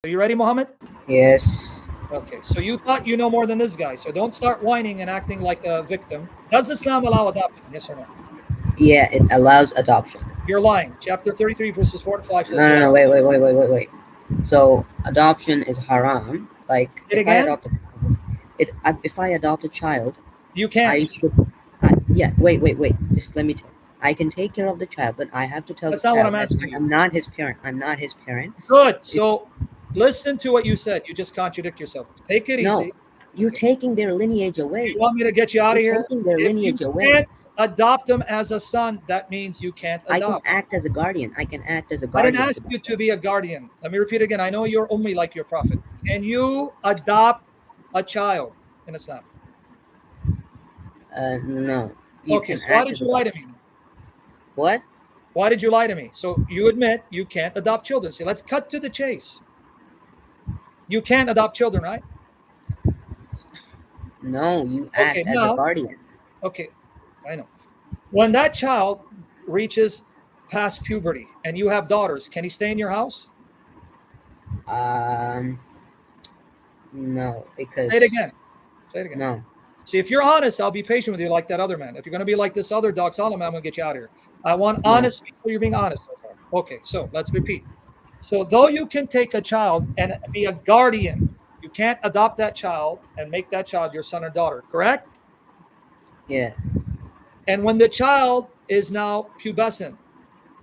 Are you ready, Muhammad? Yes. Okay, so you thought you know more than this guy, so don't start whining and acting like a victim. Does Islam allow adoption? Yes or no? Yeah, it allows adoption. You're lying. Chapter 33, verses 4 to 5 says No, no, no. no. Wait. So adoption is haram. Like It again? if I adopt a child, You can't. I should. Yeah. Wait. Just let me tell. I can take care of the child, but I have to tell the That's not what child I'm that asking you. I'm not his parent. I'm not his parent. Good. If, So listen to what you said. You just contradict yourself. Take it no, easy. you're taking their lineage You away. want me to get you out You're of here? taking their If you lineage away. can't adopt him as a son, that means you can't I can adopt. act as a guardian. I can act as a I didn't guardian ask to that you to child. be a guardian. Let me repeat again. I know you're only like your prophet. Can you adopt a child in Islam? No, you Okay, can so why act did as a you lie to guardian. me? What? Why did you lie to me? So you admit you can't adopt children. See, let's cut to the chase. You can't adopt children, right? No, you Okay, act as a now, guardian. okay, I know. When that child reaches past puberty and you have daughters, can he stay in your house? Um, no, Say it because again. Say it again. no. See, if you're honest, I'll be patient with you like that other man. If you're going to be like this other dog Solomon, I'm going to get you out of here. I want No, honest people. You're being honest so far. Okay, so let's repeat. So, though you can take a child and be a guardian, you can't adopt that child and make that child your son or daughter, correct? yeah, And when the child is now pubescent,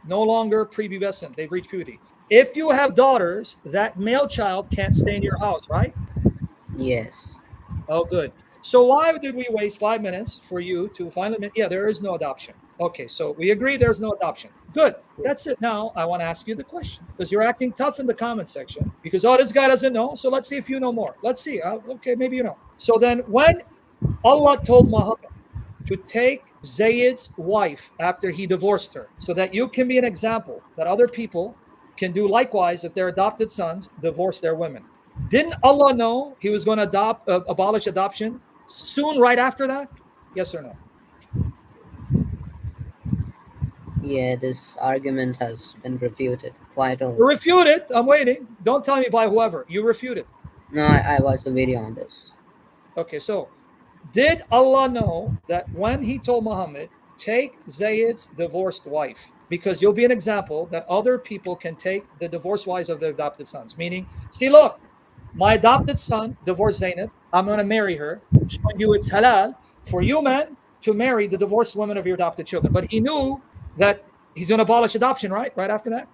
no longer prepubescent, they've reached puberty. If you have daughters, that male child can't stay in your house, right? yes, Oh, good. So why did we waste 5 minutes for you to finally admit, yeah, there is no adoption? Okay, so we agree there's no adoption. Good. That's it. Now I want to ask you the question because you're acting tough in the comment section because, oh, this guy doesn't know. So let's see if you know more. Let's see. Okay, maybe you know. So then when Allah told Muhammad to take Zayd's wife after he divorced her so that you can be an example that other people can do likewise if their adopted sons divorce their women. Didn't Allah know he was going to abolish adoption soon right after that? Yes or no? yeah. This argument has been refuted quite a. You refute it. I'm waiting. Don't tell me by whoever. You refute it. No, I watched the video on this. Okay, so did Allah know that when he told Muhammad, take Zayd's divorced wife, because you'll be an example that other people can take the divorced wives of their adopted sons? Meaning, see, look, my adopted son divorced Zaynab. I'm going to marry her, showing you it's halal for you men to marry the divorced women of your adopted children. But he knew that he's going to abolish adoption, right? Right after that.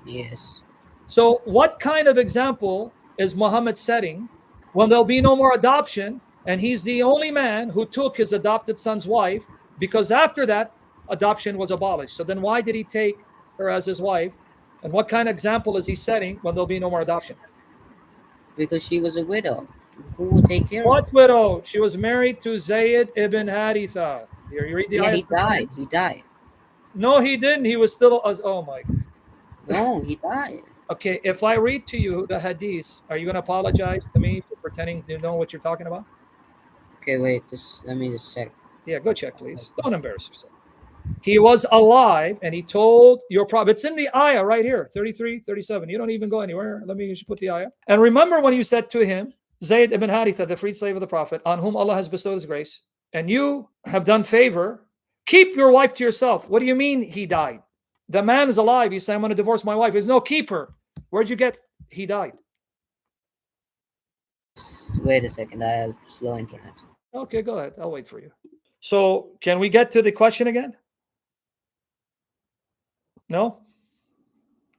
Yes. So, what kind of example is Muhammad setting when there'll be no more adoption? And he's the only man who took his adopted son's wife because after that, adoption was abolished. So, then why did he take her as his wife? And what kind of example is he setting when there'll be no more adoption? Because she was a widow. Who will take care of What her? widow? She was married to Zayd ibn Haritha. You read the Yeah, he ayat? died. He died. No, he didn't. He was still, oh my. No, he died. Okay, if I read to you the hadith, are you going to apologize to me for pretending to know what you're talking about? Okay, wait. Just let me just check. Yeah, go check, please. Don't embarrass yourself. He was alive and he told your prophet. It's in the ayah right here, 33, 37. You don't even go anywhere. Let me just put the ayah. And remember when you said to him, Zayd ibn Haritha, the freed slave of the prophet, on whom Allah has bestowed his grace, and you have done favor, keep your wife to yourself. What do you mean he died? The man is alive. He said, I'm going to divorce my wife. There's no keeper. Where'd you get he died? Wait a second. I have slow internet. Okay, go ahead. I'll wait for you. So can we get to the question again? No?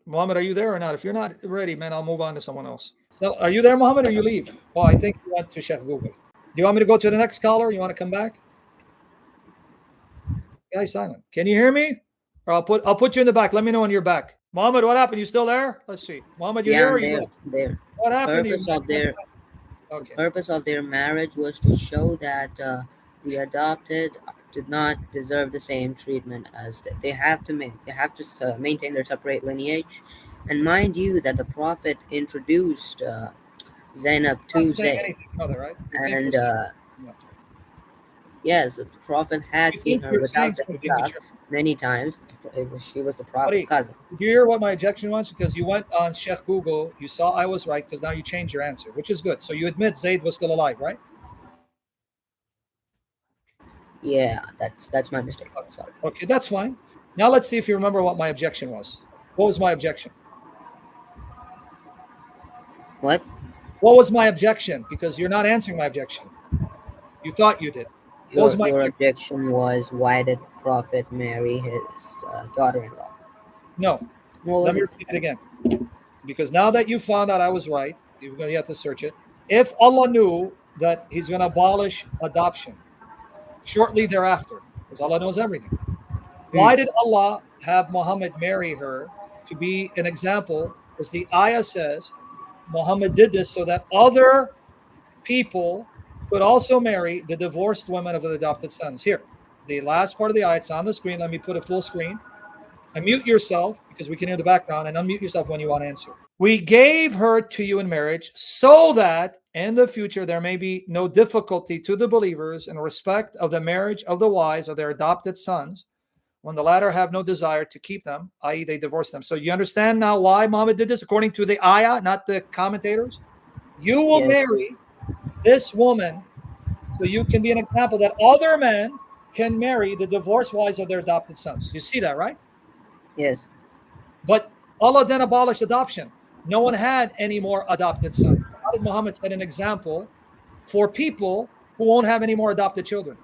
Mohammed, are you there or not? If you're not ready, man, I'll move on to someone else. So, are you there, Mohammed, or you leave? Oh, I think you went to Chef Google. Do you want me to go to the next caller? You want to come back? Guy's silent. Can you hear me? Or I'll put you in the back. Let me know when you're back. Mohammed, what happened? You still there? Let's see. Mohammed, you Yeah, there or I'm you there. left? There. What happened to you? Purpose of their Okay. purpose of their marriage was to show that the adopted did not deserve the same treatment as they have to maintain their separate lineage. And mind you, that the Prophet introduced Zainab Not to saying Zayd, anything other, right? You think and we're saying no. Yes, the Prophet had You seen think her you're saying without the something hijab which many times. She was the Prophet's buddy, cousin. did you hear what my objection was? Because you went on Sheikh Google, you saw I was right, because now you changed your answer, which is good. So you admit Zayd was still alive, right? Yeah, that's my mistake. Sorry. Okay, that's fine. Now let's see if you remember what my objection was. What was my objection? What? What was my objection? Because you're not answering my objection. You thought you did. What was my Your objection? objection was, why did the Prophet marry his daughter-in-law? No. What Let was me it? repeat it again. Because now that you found out I was right, you're going to have to search it. If Allah knew that He's going to abolish adoption shortly thereafter, because Allah knows everything, Hmm. why did Allah have Muhammad marry her to be an example? Because the ayah says Muhammad did this so that other people could also marry the divorced women of the adopted sons. Here, the last part of the ayah, it's on the screen. Let me put a full screen. Unmute yourself because we can hear the background, and unmute yourself when you want to answer. We gave her to you in marriage so that in the future there may be no difficulty to the believers in respect of the marriage of the wives of their adopted sons when the latter have no desire to keep them, i.e., they divorce them. So you understand now why Muhammad did this according to the ayah, not the commentators? You will Yes. marry this woman so you can be an example that other men can marry the divorced wives of their adopted sons. You see that, right? Yes. But Allah then abolished adoption. No one had any more adopted sons. How did Muhammad set an example for people who won't have any more adopted children?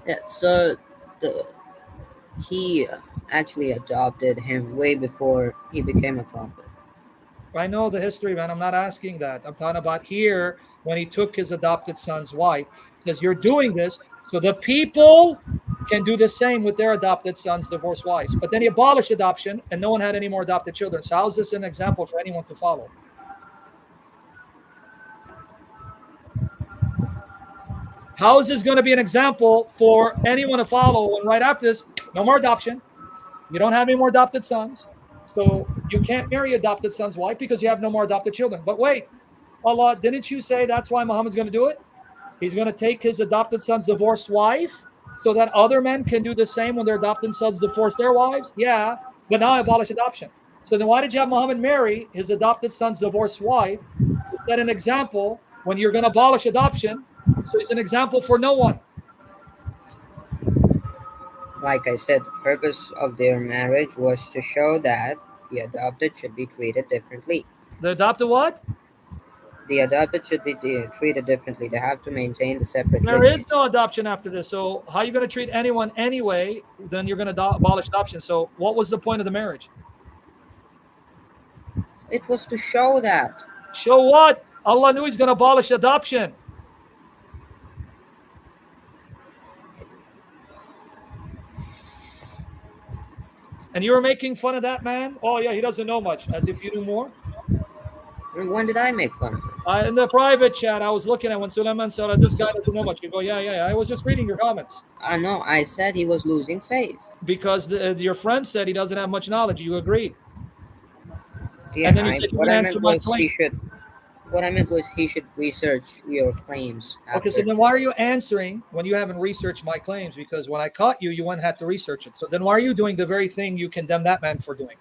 Yeah. So the he actually adopted him way before he became a prophet. I know the history, man. I'm not asking that. I'm talking about here when he took his adopted son's wife. It says, you're doing this so the people can do the same with their adopted sons' divorced wives. But then he abolished adoption and no one had any more adopted children. So how is this an example for anyone to follow? How is this going to be an example for anyone to follow when right after this, no more adoption? You don't have any more adopted sons. So you can't marry adopted sons' wife because you have no more adopted children. But wait, Allah, didn't you say that's why Muhammad's going to do it? He's going to take his adopted son's divorced wife so that other men can do the same when their adopted sons divorce their wives? Yeah, but now I abolish adoption. So then why did you have Muhammad marry his adopted son's divorced wife to set an example when you're going to abolish adoption? So he's an example for no one. Like I said, the purpose of their marriage was to show that the adopted should be treated differently. The adopted what? The adopted should be treated differently. They have to maintain the separate There is lineage. no adoption after this. So how are you going to treat anyone anyway? Then you're going to abolish adoption. So what was the point of the marriage? It was to show that. Show what? Allah knew He's going to abolish adoption. And you were making fun of that man? Oh, yeah, he doesn't know much, as if you knew more. When did I make fun of him? In the private chat, I was looking at when Suleiman said, this guy doesn't know much. You go, yeah. I was just reading your comments. I know. I said he was losing faith. Because your friend said he doesn't have much knowledge. You agreed. Yeah, And then he said, you what can I answer meant my was claim. What I meant was he should research your claims. Okay, so then why are you answering when you haven't researched my claims? Because when I caught you, you went and had to research it. So then why are you doing the very thing you condemn that man for doing?